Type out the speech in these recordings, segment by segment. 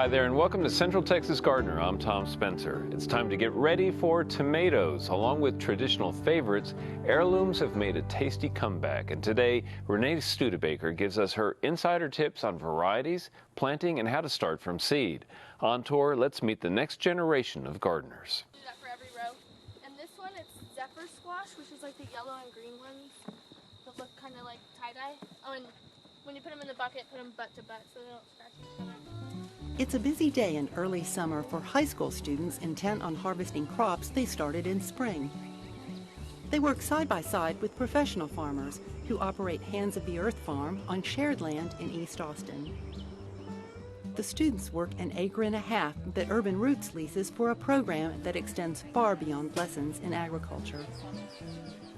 Hi there and welcome to Central Texas Gardener. I'm Tom Spencer. It's time to get ready for tomatoes. Along with traditional favorites, heirlooms have made a tasty comeback. And today, Renee Studebaker gives us her insider tips on varieties, planting, and how to start from seed. On tour, let's meet the next generation of gardeners. Do that for every row. And this one, it's zephyr squash, which is like the yellow and green ones that look kind of like tie-dye. Oh, and when you put them in the bucket, put them butt to butt so they don't scratch each other. It's a busy day in early summer for high school students intent on harvesting crops they started in spring. They work side by side with professional farmers who operate Hands of the Earth Farm on shared land in East Austin. The students work an acre and a half that Urban Roots leases for a program that extends far beyond lessons in agriculture.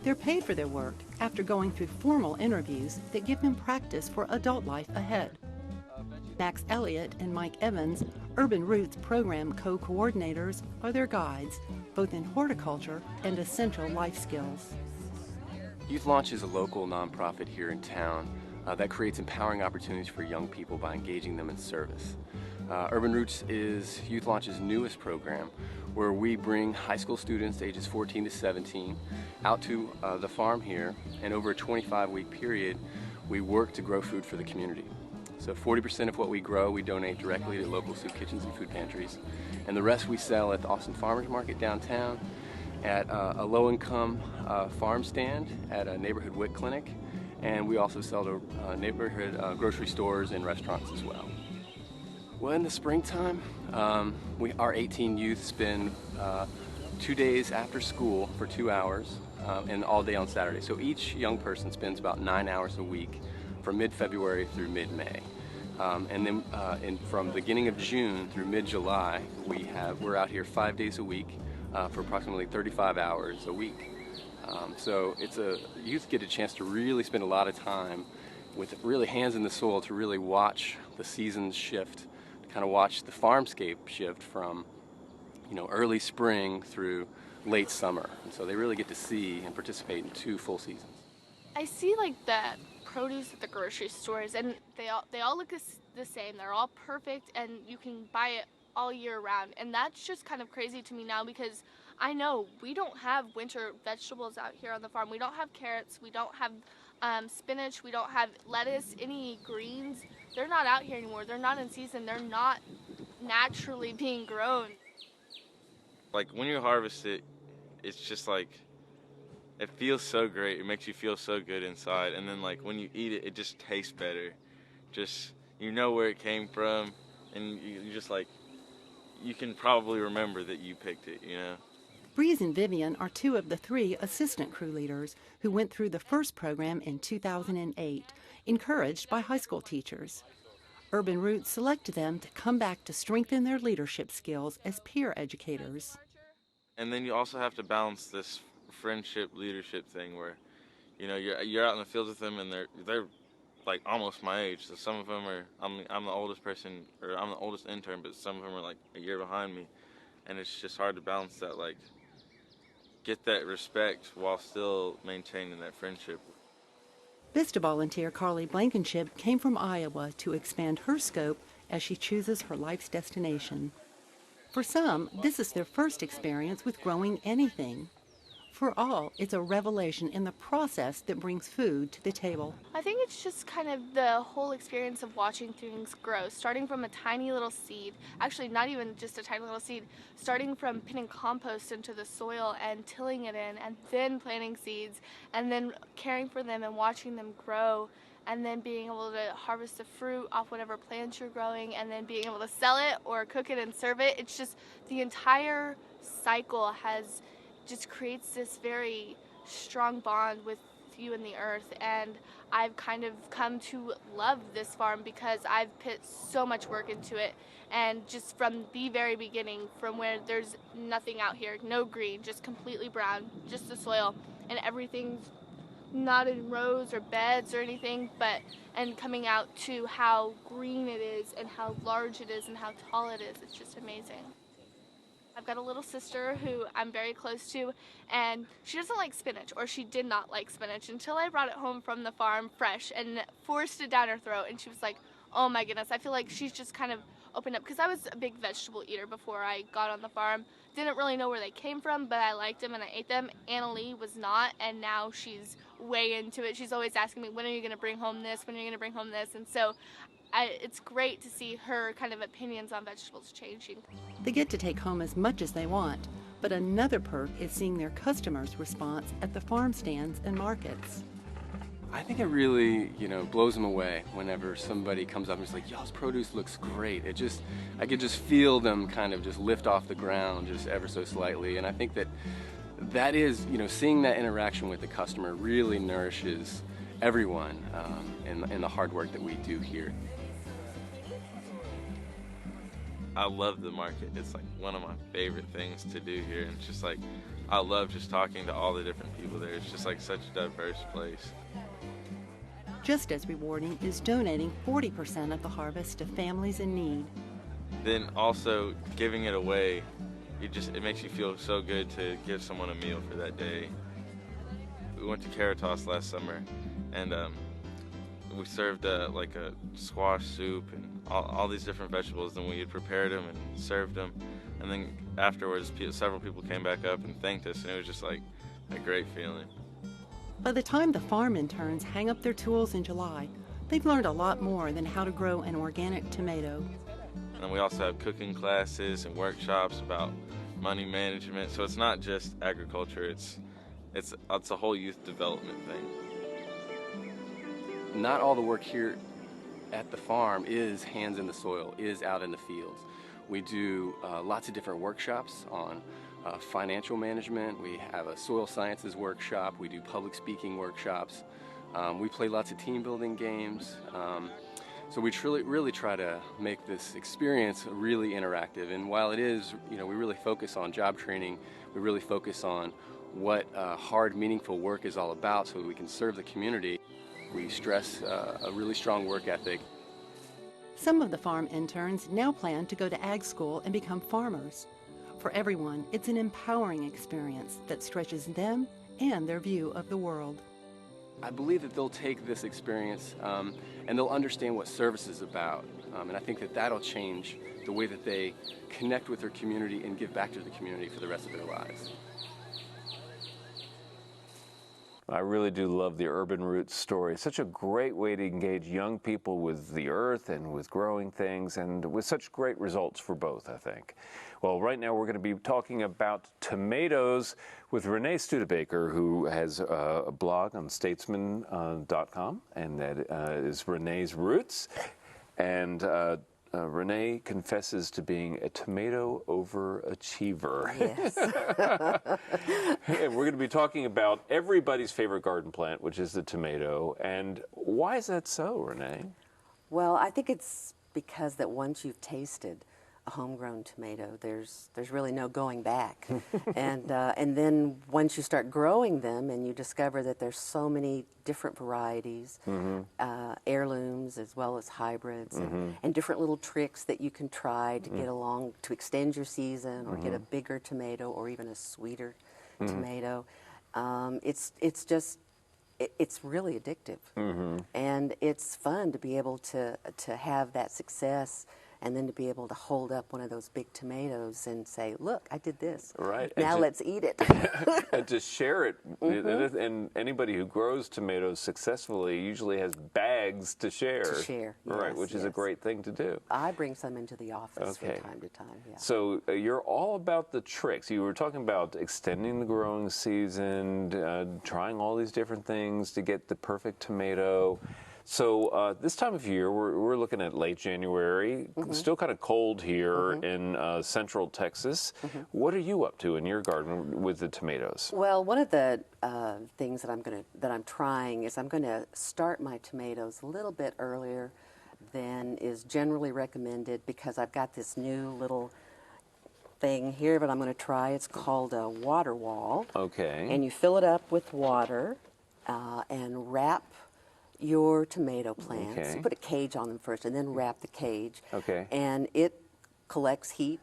They're paid for their work after going through formal interviews that give them practice for adult life ahead. Max Elliott and Mike Evans, Urban Roots program co-coordinators, are their guides, both in horticulture and essential life skills. Youth Launch is a local nonprofit here in town that creates empowering opportunities for young people by engaging them in service. Urban Roots is Youth Launch's newest program, where we bring high school students ages 14 to 17 out to the farm here, and over a 25-week period, we work to grow food for the community. So 40% of what we grow, we donate directly to local soup kitchens and food pantries. And the rest we sell at the Austin Farmers Market downtown, at a low-income farm stand, at a neighborhood WIC clinic, and we also sell to neighborhood grocery stores and restaurants as well. Well, in the springtime, our 18 youth spend 2 days after school for 2 hours and all day on Saturday. So each young person spends about 9 hours a week from mid-February through mid-May. And then from the beginning of June through mid-July, we're out here 5 days a week for approximately 35 hours a week. So youth get a chance to really spend a lot of time with really hands in the soil to really watch the seasons shift, to kind of watch the farmscape shift from early spring through late summer. And so they really get to see and participate in 2 full seasons. I see like that produce at the grocery stores, and they all look the same. They're all perfect, and you can buy it all year round. And that's just kind of crazy to me now, because I know we don't have winter vegetables out here on the farm. We don't have carrots, we don't have spinach, we don't have lettuce, any greens. They're not out here anymore. They're not in season. They're not naturally being grown. Like when you harvest it, it's just like, it feels so great. It makes you feel so good inside. And then like when you eat it, it just tastes better. Just, you know where it came from, and you just like, you can probably remember that you picked it, Breeze and Vivian are 2 of the 3 assistant crew leaders who went through the first program in 2008, encouraged by high school teachers. Urban Roots selected them to come back to strengthen their leadership skills as peer educators. And then you also have to balance this friendship leadership thing where you're out in the fields with them, and they're like almost my age. So some of them are I'm the oldest person, or I'm the oldest intern, but some of them are like a year behind me, and it's just hard to balance that, like get that respect while still maintaining that friendship. Vista volunteer Carly Blankenship came from Iowa to expand her scope as she chooses her life's destination. For some, this is their first experience with growing anything. For all, it's a revelation in the process that brings food to the table. I think it's just kind of the whole experience of watching things grow, starting from a tiny little seed, actually not even just a tiny little seed, starting from putting compost into the soil and tilling it in, and then planting seeds, and then caring for them and watching them grow, and then being able to harvest the fruit off whatever plants you're growing, and then being able to sell it or cook it and serve it. It's just the entire cycle just creates this very strong bond with you and the earth, and I've kind of come to love this farm because I've put so much work into it, and just from the very beginning, from where there's nothing out here, no green, just completely brown, just the soil, and everything's not in rows or beds or anything, and coming out to how green it is and how large it is and how tall it is. It's just amazing. I've got a little sister who I'm very close to, and she doesn't like spinach, or she did not like spinach until I brought it home from the farm fresh and forced it down her throat, and she was like, oh my goodness, I feel like she's just kind of opened up, because I was a big vegetable eater before I got on the farm. Didn't really know where they came from, but I liked them and I ate them. Annalie was not, and now she's way into it. She's always asking me, when are you going to bring home this? When are you going to bring home this? And so it's great to see her kind of opinions on vegetables changing. They get to take home as much as they want, but another perk is seeing their customers' response at the farm stands and markets. I think it really, blows them away whenever somebody comes up and is like, y'all's produce looks great. I could just feel them kind of just lift off the ground just ever so slightly. And I think that is, seeing that interaction with the customer really nourishes everyone in the hard work that we do here. I love the market. It's like one of my favorite things to do here. And it's just like, I love just talking to all the different people there. It's just like such a diverse place. Just as rewarding is donating 40% of the harvest to families in need. Then also giving it away, it makes you feel so good to give someone a meal for that day. We went to Caritas last summer, and we served like a squash soup and all these different vegetables. Then we had prepared them and served them, and then afterwards several people came back up and thanked us, and it was just like a great feeling. By the time the farm interns hang up their tools in July, they've learned a lot more than how to grow an organic tomato. And we also have cooking classes and workshops about money management. So it's not just agriculture, it's a whole youth development thing. Not all the work here at the farm is hands in the soil, is out in the fields. We do lots of different workshops on financial management. We have a soil sciences workshop. We do public speaking workshops. We play lots of team building games. So we really try to make this experience really interactive. And while it is, we really focus on job training, we really focus on what hard, meaningful work is all about so that we can serve the community. We stress a really strong work ethic. Some of the farm interns now plan to go to ag school and become farmers. For everyone, it's an empowering experience that stretches them and their view of the world. I believe that they'll take this experience and they'll understand what service is about. And I think that'll change the way that they connect with their community and give back to the community for the rest of their lives. I really do love the Urban Roots story. Such a great way to engage young people with the earth and with growing things, and with such great results for both, I think. Well, right now we're going to be talking about tomatoes with Renee Studebaker, who has a blog on statesman.com, and that is Renee's Roots. And Renee confesses to being a tomato overachiever. Yes. And we're going to be talking about everybody's favorite garden plant, which is the tomato. And why is that so, Renee? Well, I think it's because that once you've tasted a homegrown tomato, there's really no going back. And then once you start growing them and you discover that there's so many different varieties, heirlooms as well as hybrids, and different little tricks that you can try to get along to extend your season or get a bigger tomato or even a sweeter tomato. It's really addictive. And it's fun to be able to have that success, and then to be able to hold up one of those big tomatoes and say, look, I did this. Right. Now let's eat it. And to share it. And anybody who grows tomatoes successfully usually has bags to share. To share, Right, yes, which is a yes. great thing to do. I bring some into the office Okay. from time to time, yeah. So you're all about the tricks. You were talking about extending the growing season, trying all these different things to get the perfect tomato. So this time of year, we're looking at late January, still kind of cold here in central Texas. What are you up to in your garden with the tomatoes? Well, one of the things that I'm trying is I'm going to start my tomatoes a little bit earlier than is generally recommended, because I've got this new little thing here that I'm going to try. It's called a water wall. Okay. And you fill it up with water and wrap your tomato plants. Okay. You put a cage on them first and then wrap the cage. Okay. And it collects heat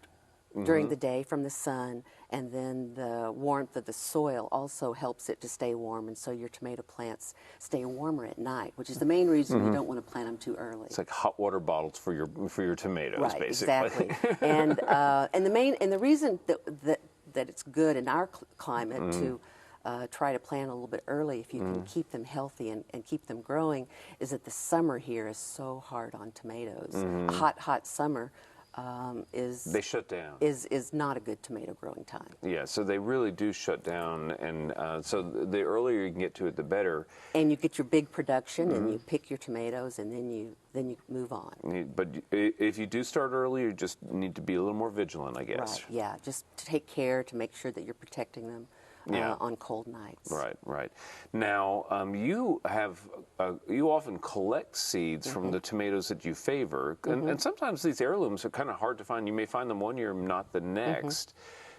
during the day from the sun, and then the warmth of the soil also helps it to stay warm, and so your tomato plants stay warmer at night, which is the main reason you don't want to plant them too early. It's like hot water bottles for your tomatoes, right, basically. Exactly. and the reason that it's good in our climate to try to plant a little bit early if you can keep them healthy and keep them growing is that the summer here is so hard on tomatoes. A hot summer they shut down. Is not a good tomato growing time. Yeah, so they really do shut down, and so the earlier you can get to it, the better. And you get your big production, and you pick your tomatoes, and then you move on. But if you do start early, you just need to be a little more vigilant, I guess. Right. Yeah, just to take care to make sure that you're protecting them. On cold nights. Right. Now, you often collect seeds from the tomatoes that you favor, and sometimes these heirlooms are kind of hard to find. You may find them one year, not the next.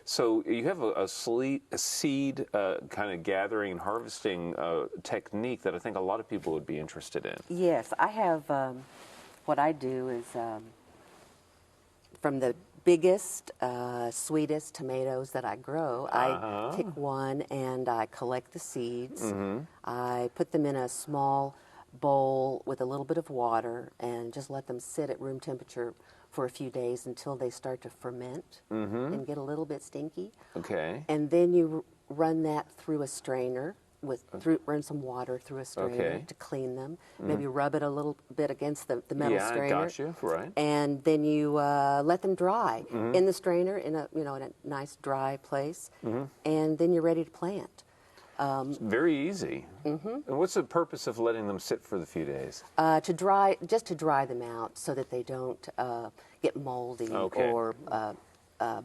So you have a seed kind of gathering and harvesting technique that I think a lot of people would be interested in. Yes, I have. What I do is from the biggest, sweetest tomatoes that I grow, I pick one and I collect the seeds. I put them in a small bowl with a little bit of water and just let them sit at room temperature for a few days until they start to ferment and get a little bit stinky. Okay. And then you run that through a strainer. Run some water through a strainer to clean them. Maybe rub it a little bit against the metal strainer. Yeah, got you. Right. And then you let them dry in the strainer in a in a nice dry place, and then you're ready to plant. Very easy. And what's the purpose of letting them sit for the few days? To dry them out so that they don't get moldy or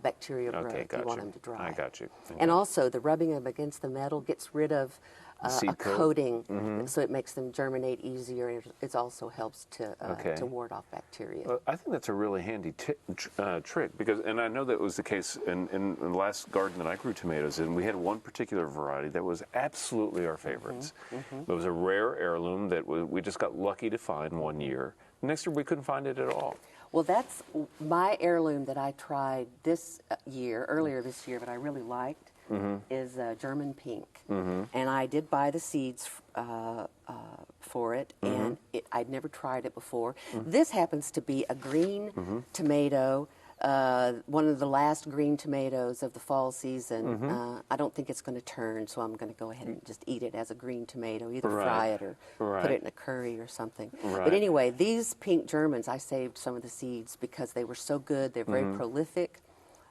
bacterial growth. Gotcha. You want them to dry. I got you. And also, the rubbing them against the metal gets rid of a coating, so it makes them germinate easier. And it also helps to ward off bacteria. I think that's a really handy trick because, and I know that was the case in the last garden that I grew tomatoes in. We had one particular variety that was absolutely our favorites. It was a rare heirloom that we just got lucky to find one year. Next year we couldn't find it at all. Well, that's my heirloom that I tried earlier this year, but I really liked, is German pink. And I did buy the seeds for it, and I'd never tried it before. This happens to be a green tomato, one of the last green tomatoes of the fall season. I don't think it's going to turn, so I'm going to go ahead and just eat it as a green tomato, either fry it or put it in a curry or something. But anyway, these pink Germans, I saved some of the seeds because they were so good. They're very prolific.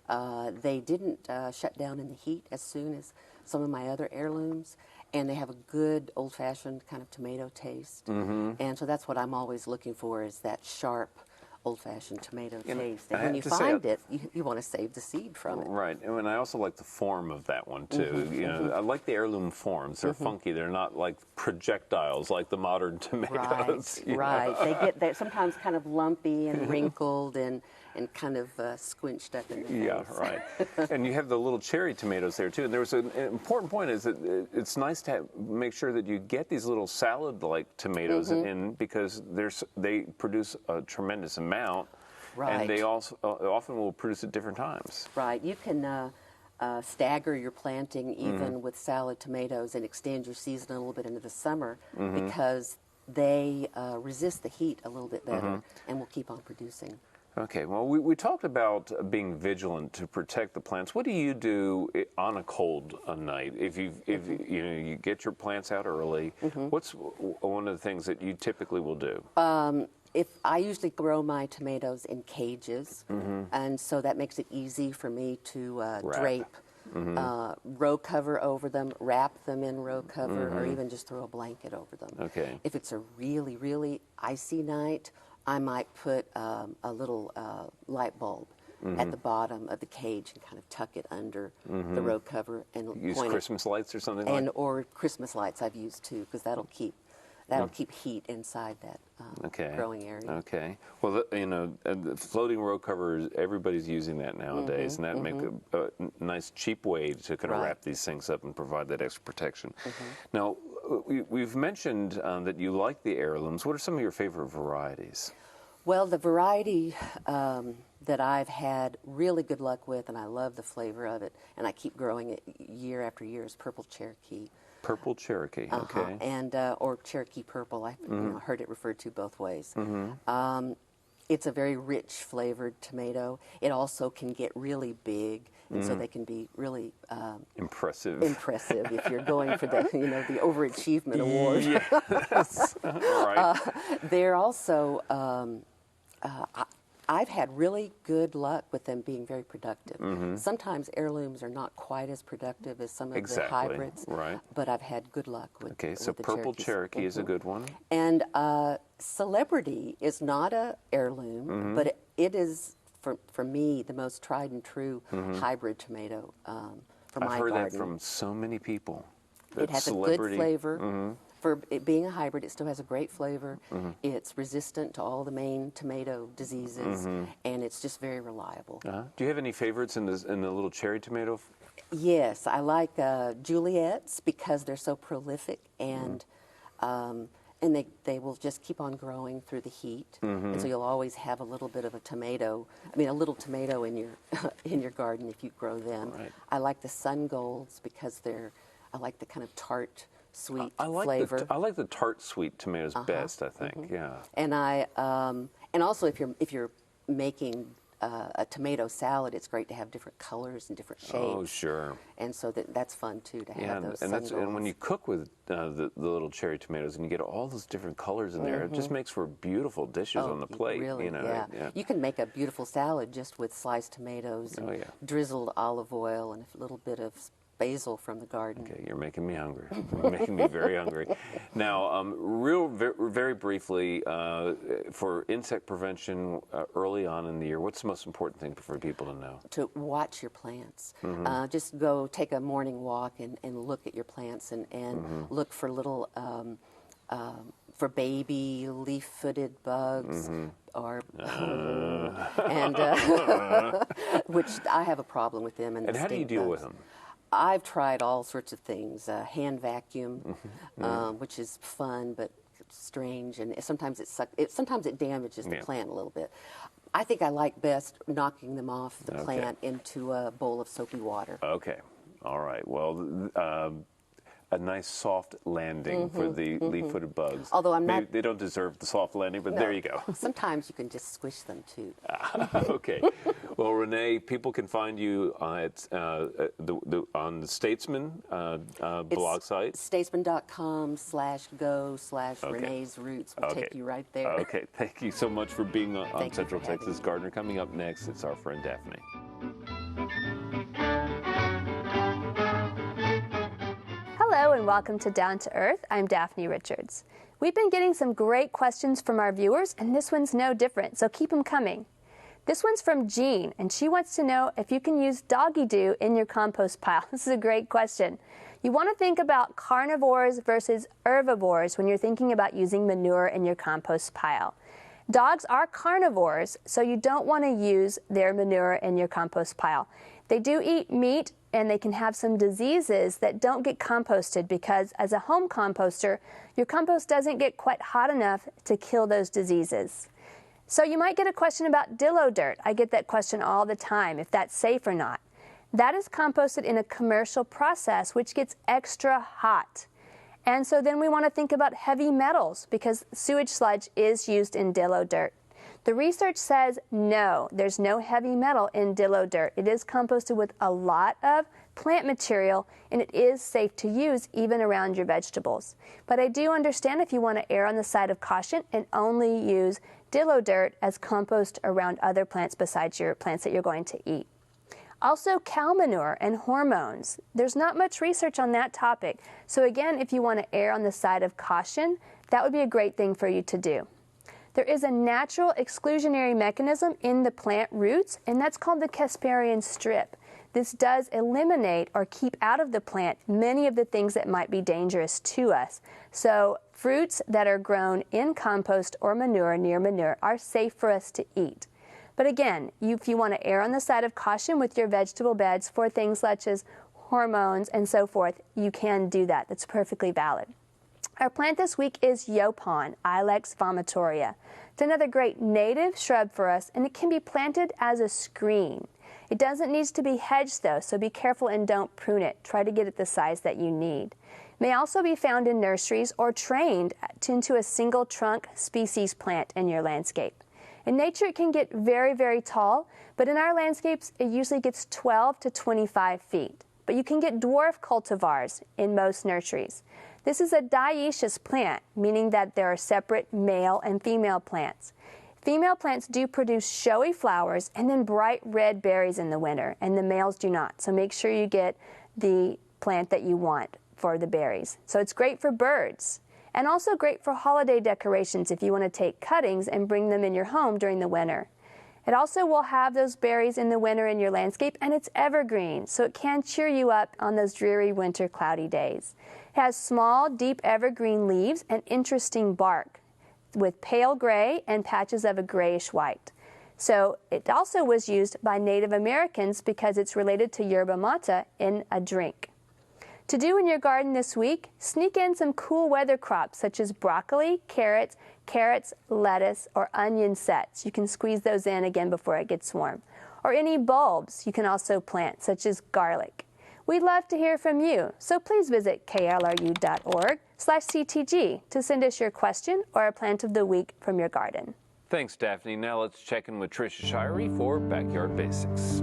They didn't shut down in the heat as soon as some of my other heirlooms, and they have a good old-fashioned kind of tomato taste. And so that's what I'm always looking for, is that sharp, old-fashioned tomato taste. And when you find it, you want to save the seed from it. Right. And I also like the form of that one, too. You know, I like the heirloom forms. They're funky. They're not like projectiles like the modern tomatoes. Right. They're sometimes kind of lumpy and wrinkled and kind of squinched up in the face. Yeah, right. And you have the little cherry tomatoes there, too. And there was an important point is that it's nice to make sure that you get these little salad-like tomatoes in because they produce a tremendous amount. Right. And they also often will produce at different times. Right. You can stagger your planting even with salad tomatoes and extend your season a little bit into the summer because they resist the heat a little bit better and will keep on producing. Okay, well, we talked about being vigilant to protect the plants. What do you do on a cold night? If you get your plants out early, what's one of the things that you typically will do? If I usually grow my tomatoes in cages, and so that makes it easy for me to drape row cover over them, wrap them in row cover, or even just throw a blanket over them. Okay. If it's a really, really icy night, I might put a little light bulb at the bottom of the cage and kind of tuck it under the row cover and use point Christmas lights or something or Christmas lights I've used too, because that'll keep heat inside that growing area. Okay. Well, the floating row covers, everybody's using that nowadays, and that make a nice cheap way to kind of wrap these things up and provide that extra protection. Now, we've mentioned that you like the heirlooms. What are some of your favorite varieties? Well, the variety that I've had really good luck with, and I love the flavor of it, and I keep growing it year after year, is Purple Cherokee. Purple Cherokee, okay. And or Cherokee Purple. I've heard it referred to both ways. It's a very rich flavored tomato. It also can get really big, and so they can be really impressive. Impressive if you're going for the the overachievement award. Yes. Right. They're also. I've had really good luck with them being very productive. Sometimes heirlooms are not quite as productive as some of the hybrids, right. but I've had good luck with. Okay, so with the Purple Cherokees. Cherokee is a good one. And Celebrity is not a heirloom, but it is for me the most tried and true hybrid tomato for my garden. I've heard that from so many people. It has Celebrity, a good flavor. For it being a hybrid, it still has a great flavor. It's resistant to all the main tomato diseases, and it's just very reliable. Do you have any favorites in the little cherry tomato? Yes, I like Juliet's because they're so prolific and they will just keep on growing through the heat, and so you'll always have a little bit of a tomato. I mean, a little tomato in your in your garden if you grow them. Right. I like the Sun Golds because I like the kind of tart, sweet I like flavor. I like the tart sweet tomatoes best. I think, yeah. And and also if you're making a tomato salad, it's great to have different colors and different shapes. Oh, sure. And so that's fun too to have those. And when you cook with the little cherry tomatoes and you get all those different colors in there, it just makes for beautiful dishes on the plate. Really, yeah. You can make a beautiful salad just with sliced tomatoes and drizzled olive oil and a little bit of basil from the garden. Okay, you're making me hungry. You're making me very hungry. Now, very briefly, for insect prevention early on in the year, what's the most important thing for people to know? To watch your plants. Just go take a morning walk and look at your plants and look for little, for baby leaf-footed bugs or and which I have a problem with them. And how do you deal with them? I've tried all sorts of things. Hand vacuum, which is fun but strange, and sometimes it damages the plant a little bit. I think I like best knocking them off the plant into a bowl of soapy water. Okay, all right. Well, a nice soft landing for the leaf-footed bugs. Although they don't deserve the soft landing, but there you go. Sometimes you can just squish them too. Okay. Well, Renee, people can find you on the Statesman blog site. Statesman.com/go/Renee's Roots will take you right there. Okay. Thank you so much for being on Central Texas Gardener. Coming up next, it's our friend Daphne. Hello and welcome to Down to Earth. I'm Daphne Richards. We've been getting some great questions from our viewers, and this one's no different, so keep them coming. This one's from Jean, and she wants to know if you can use doggie-doo in your compost pile. This is a great question. You want to think about carnivores versus herbivores when you're thinking about using manure in your compost pile. Dogs are carnivores, so you don't want to use their manure in your compost pile. They do eat meat, and they can have some diseases that don't get composted because as a home composter, your compost doesn't get quite hot enough to kill those diseases. So you might get a question about dillo dirt. I get that question all the time, if that's safe or not. That is composted in a commercial process, which gets extra hot. And so then we want to think about heavy metals because sewage sludge is used in dillo dirt. The research says no, there's no heavy metal in dillo dirt. It is composted with a lot of plant material, and it is safe to use even around your vegetables. But I do understand if you want to err on the side of caution and only use dillo dirt as compost around other plants besides your plants that you're going to eat. Also, cow manure and hormones. There's not much research on that topic. So again, if you want to err on the side of caution, that would be a great thing for you to do. There is a natural exclusionary mechanism in the plant roots, and that's called the Casparian strip. This does eliminate or keep out of the plant many of the things that might be dangerous to us. So fruits that are grown in compost or manure, near manure, are safe for us to eat. But again, if you want to err on the side of caution with your vegetable beds for things such as hormones and so forth, you can do that. That's perfectly valid. Our plant this week is Yaupon, Ilex vomitoria. It's another great native shrub for us, and it can be planted as a screen. It doesn't need to be hedged though, so be careful and don't prune it. Try to get it the size that you need. It may also be found in nurseries or trained into a single trunk species plant in your landscape. In nature, it can get very, very tall, but in our landscapes, it usually gets 12 to 25 feet. But you can get dwarf cultivars in most nurseries. This is a dioecious plant, meaning that there are separate male and female plants. Female plants do produce showy flowers and then bright red berries in the winter, and the males do not. So make sure you get the plant that you want for the berries. So it's great for birds, and also great for holiday decorations if you want to take cuttings and bring them in your home during the winter. It also will have those berries in the winter in your landscape, and it's evergreen, so it can cheer you up on those dreary winter cloudy days. It has small, deep evergreen leaves and interesting bark with pale gray and patches of a grayish white. So it also was used by Native Americans because it's related to yerba mate in a drink. To do in your garden this week, sneak in some cool weather crops such as broccoli, carrots, lettuce, or onion sets. You can squeeze those in again before it gets warm. Or any bulbs you can also plant, such as garlic. We'd love to hear from you, so please visit klru.org/CTG to send us your question or a plant of the week from your garden. Thanks, Daphne. Now let's check in with Tricia Shirey for Backyard Basics.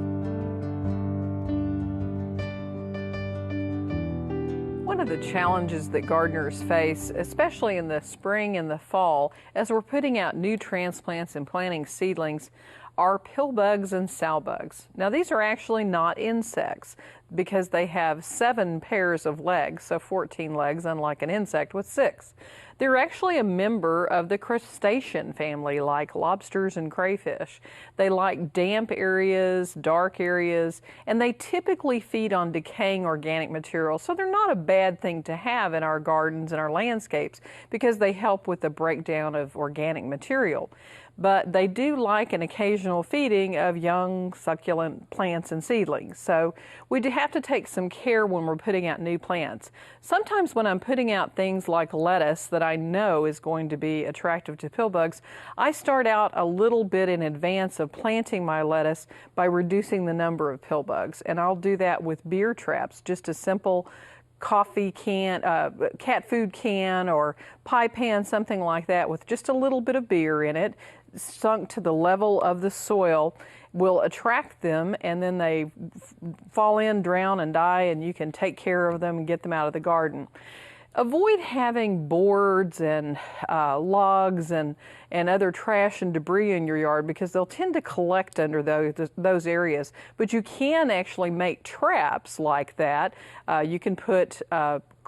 One of the challenges that gardeners face, especially in the spring and the fall, as we're putting out new transplants and planting seedlings, are pill bugs and sow bugs. Now, these are actually not insects because they have 7 pairs of legs, so 14 legs, unlike an insect with 6. They're actually a member of the crustacean family, like lobsters and crayfish. They like damp areas, dark areas, and they typically feed on decaying organic material, so they're not a bad thing to have in our gardens and our landscapes because they help with the breakdown of organic material. But they do like an occasional feeding of young succulent plants and seedlings. So we do have to take some care when we're putting out new plants. Sometimes when I'm putting out things like lettuce that I know is going to be attractive to pill bugs, I start out a little bit in advance of planting my lettuce by reducing the number of pill bugs. And I'll do that with beer traps, just a simple coffee can, cat food can or pie pan, something like that with just a little bit of beer in it, sunk to the level of the soil, will attract them, and then they fall in, drown, and die, and you can take care of them and get them out of the garden. Avoid having boards and logs and other trash and debris in your yard because they'll tend to collect under those areas. But you can actually make traps like that. You can put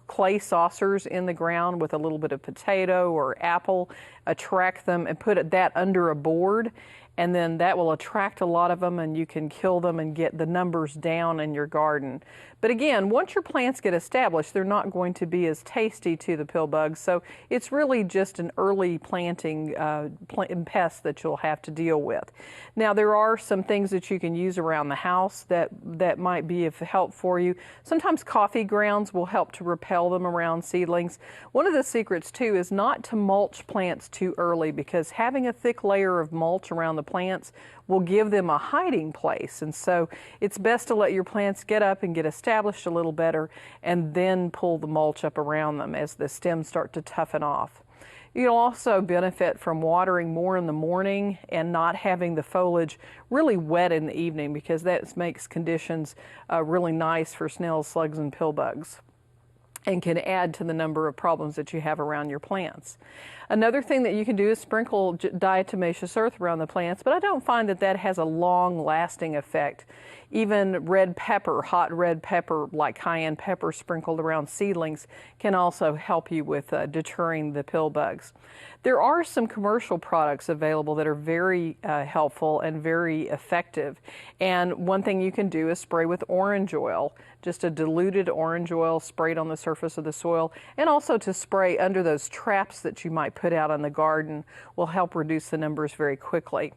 clay saucers in the ground with a little bit of potato or apple, attract them and put that under a board, and then that will attract a lot of them and you can kill them and get the numbers down in your garden. But again, once your plants get established, they're not going to be as tasty to the pill bugs, so it's really just an early planting pest that you'll have to deal with. Now, there are some things that you can use around the house that might be of help for you. Sometimes coffee grounds will help to repel them around seedlings. One of the secrets too is not to mulch plants too early because having a thick layer of mulch around the plants will give them a hiding place, and so it's best to let your plants get up and get established a little better and then pull the mulch up around them as the stems start to toughen off. You'll also benefit from watering more in the morning and not having the foliage really wet in the evening because that makes conditions really nice for snails, slugs, and pill bugs, and can add to the number of problems that you have around your plants. Another thing that you can do is sprinkle diatomaceous earth around the plants, but I don't find that has a long-lasting effect. Even red pepper, hot red pepper like cayenne pepper sprinkled around seedlings can also help you with deterring the pill bugs. There are some commercial products available that are very helpful and very effective. And one thing you can do is spray with orange oil, just a diluted orange oil sprayed on the surface of the soil, and also to spray under those traps that you might put out in the garden will help reduce the numbers very quickly.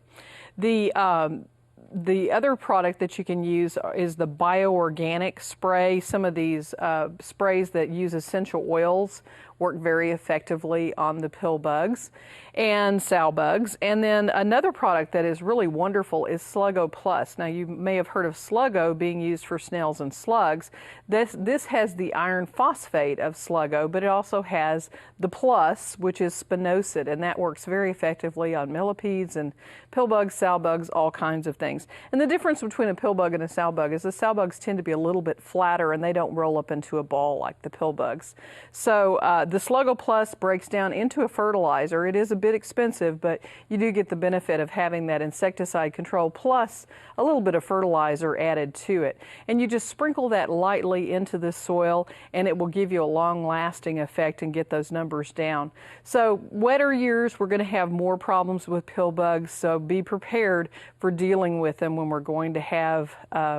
The other product that you can use is the bioorganic spray. Some of these sprays that use essential oils work very effectively on the pill bugs and sow bugs. And then another product that is really wonderful is Sluggo Plus. Now, you may have heard of Sluggo being used for snails and slugs. This has the iron phosphate of Sluggo, but it also has the plus, which is spinosad, and that works very effectively on millipedes and pill bugs, sow bugs, all kinds of things. And the difference between a pill bug and a sow bug is the sow bugs tend to be a little bit flatter and they don't roll up into a ball like the pill bugs. So the Sluggo Plus breaks down into a fertilizer. It is a bit expensive, but you do get the benefit of having that insecticide control plus a little bit of fertilizer added to it. And you just sprinkle that lightly into the soil and it will give you a long-lasting effect and get those numbers down. So wetter years, we're going to have more problems with pill bugs, so be prepared for dealing with them when we're going to have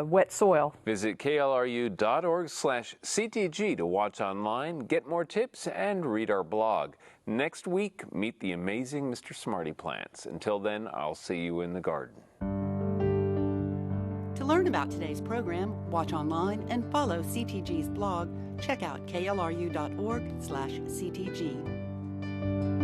wet soil. Visit klru.org/CTG to watch online, get more tips, and read our blog. Next week, meet the amazing Mr. Smarty Plants. Until then, I'll see you in the garden. To learn about today's program, watch online, and follow CTG's blog, check out klru.org/CTG.